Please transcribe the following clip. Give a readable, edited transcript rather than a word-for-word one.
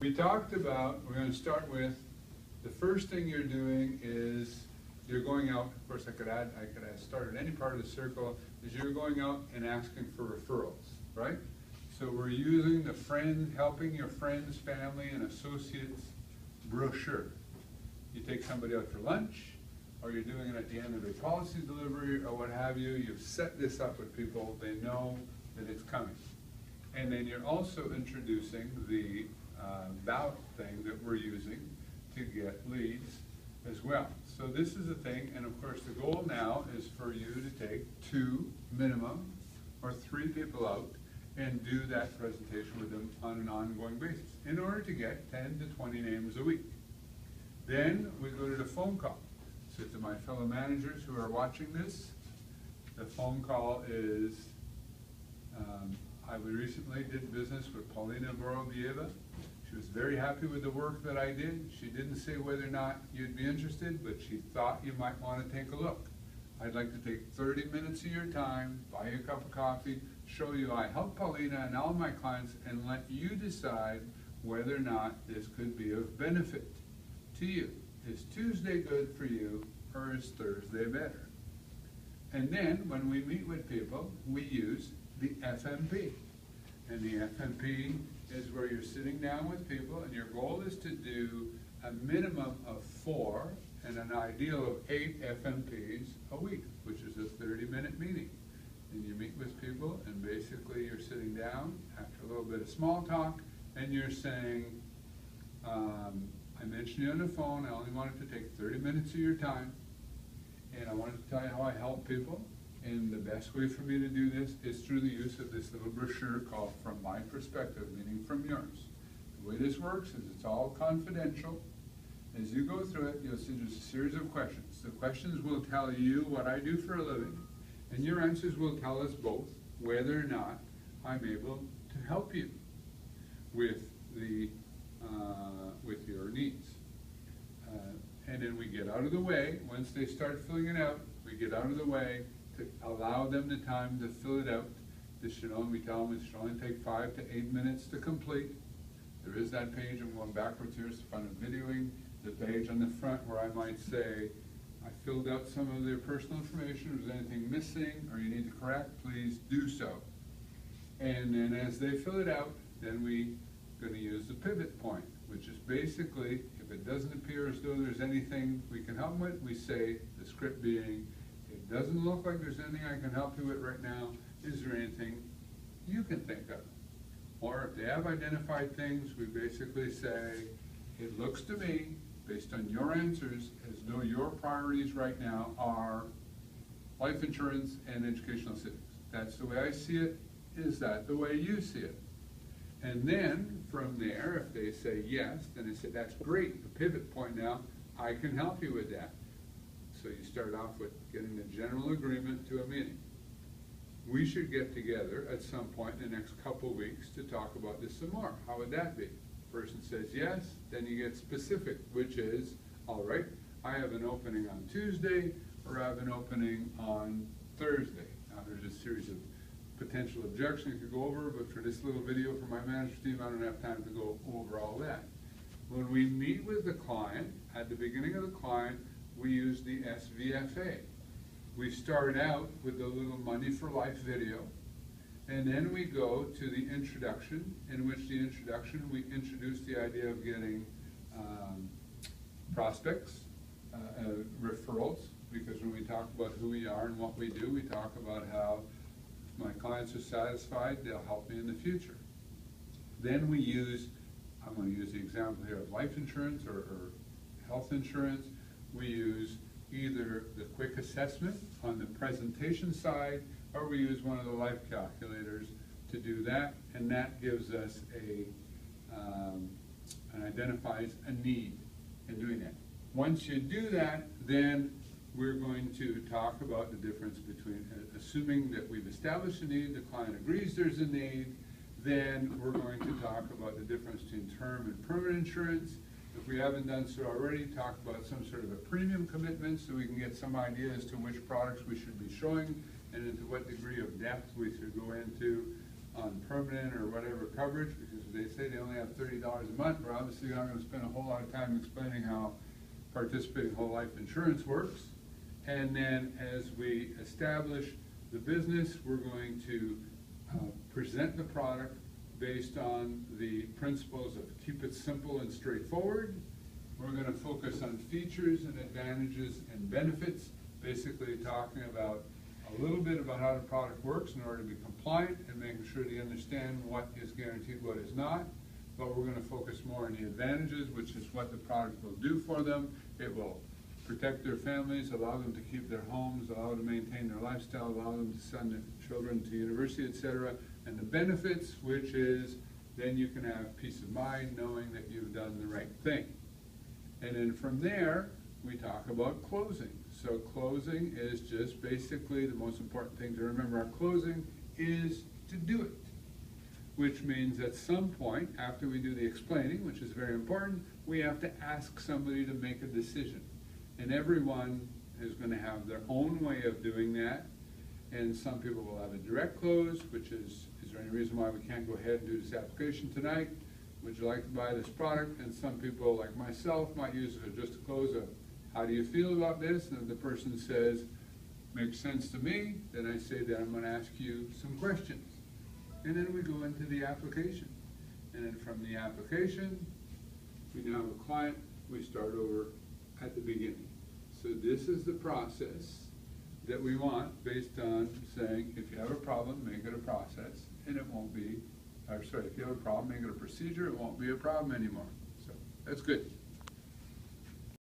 We talked about, we're going to start with, the first thing you're doing is you're going out, of course I could add start at any part of the circle, is you're going out and asking for referrals, right? So we're using the helping your friends, family, and associates brochure. You take somebody out for lunch, or you're doing it at the end of a policy delivery, or what have you. You've set this up with people, they know that it's coming. And then you're also introducing the ballot thing that we're using to get leads as well. So this is a thing, and of course the goal now is for you to take 2 minimum or 3 people out and do that presentation with them on an ongoing basis in order to get 10 to 20 names a week. Then we go to the phone call. So to my fellow managers who are watching this, the phone call is, I recently did business with Paulina Vorobieva. She was very happy with the work that I did. She didn't say whether or not you'd be interested, but she thought you might want to take a look. I'd like to take 30 minutes of your time, buy you a cup of coffee, show you I help Paulina and all my clients, and let you decide whether or not this could be of benefit to you. Is Tuesday good for you, or is Thursday better? And then when we meet with people, we use the FMP. And the FMP is where you're sitting down with people, and your goal is to do a minimum of 4 and an ideal of 8 FMPs a week, which is a 30-minute meeting. And you meet with people, and basically you're sitting down after a little bit of small talk, and you're saying, I mentioned you on the phone, I only wanted to take 30 minutes of your time, and I wanted to tell you how I help people. And the best way for me to do this is through the use of this little brochure called From My Perspective, meaning from yours. The way this works is it's all confidential. As you go through it, you'll see there's a series of questions. The questions will tell you what I do for a living, and your answers will tell us both whether or not I'm able to help you with your needs. And then we get out of the way. Once they start filling it out, we get out of the way to allow them the time to fill it out. This should only, we tell them it should only take 5 to 8 minutes to complete. There is that page, I'm going backwards here, so if I'm videoing the page on the front where I might say, I filled out some of their personal information, if there's anything missing or you need to correct, please do so. And then as they fill it out, then we're going to use the pivot point, which is basically, if it doesn't appear as though there's anything we can help with, we say, the script being, it doesn't look like there's anything I can help you with right now. Is there anything you can think of? Or if they have identified things, we basically say, it looks to me, based on your answers, as though your priorities right now are life insurance and educational savings. That's the way I see it. Is that the way you see it? And then from there, if they say yes, then I say, that's great, the pivot point now, I can help you with that. So you start off with getting the general agreement to a meeting. We should get together at some point in the next couple of weeks to talk about this some more. How would that be? Person says yes, then you get specific, which is, all right, I have an opening on Tuesday, or I have an opening on Thursday. Now there's a series of potential objections you could go over, but for this little video for my management team, I don't have time to go over all that. When we meet with the client, at the beginning of the client, we use the SVFA. We start out with the little Money for Life video, and then we go to the introduction, in which the introduction we introduce the idea of getting prospects, referrals, because when we talk about who we are and what we do, we talk about how if my clients are satisfied, they'll help me in the future. Then we use, I'm going to use the example here of life insurance or health insurance. We use either the quick assessment on the presentation side, or we use one of the life calculators to do that, and that gives us and identifies a need in doing that. Once you do that, then we're going to talk about the difference between, assuming that we've established a need, the client agrees there's a need, then we're going to talk about the difference between term and permanent insurance. If we haven't done so already, talk about some sort of a premium commitment so we can get some idea as to which products we should be showing and into what degree of depth we should go into on permanent or whatever coverage, because they say they only have $30 a month. We're obviously not going to spend a whole lot of time explaining how participating whole life insurance works. And then as we establish the business, we're going to present the product based on the principles of keep it simple and straightforward. We're going to focus on features and advantages and benefits, basically talking about a little bit about how the product works in order to be compliant and making sure they understand what is guaranteed, what is not. But we're going to focus more on the advantages, which is what the product will do for them. It will protect their families, allow them to keep their homes, allow them to maintain their lifestyle, allow them to send their children to university, etc. And the benefits, which is then you can have peace of mind knowing that you've done the right thing. And then from there, we talk about closing. So closing is just basically the most important thing to remember. Our closing is to do it, which means at some point after we do the explaining, which is very important, we have to ask somebody to make a decision. And everyone is going to have their own way of doing that. And some people will have a direct close, which is there any reason why we can't go ahead and do this application tonight? Would you like to buy this product? And some people, like myself, might use it just to close a, how do you feel about this? And if the person says, makes sense to me, then I say that I'm going to ask you some questions. And then we go into the application. And then from the application, we now have a client, we start over at the beginning. So this is the process that we want based on saying, if you have a problem, make it a process, and it won't be, or sorry, if you have a problem, make it a procedure, it won't be a problem anymore. So that's good.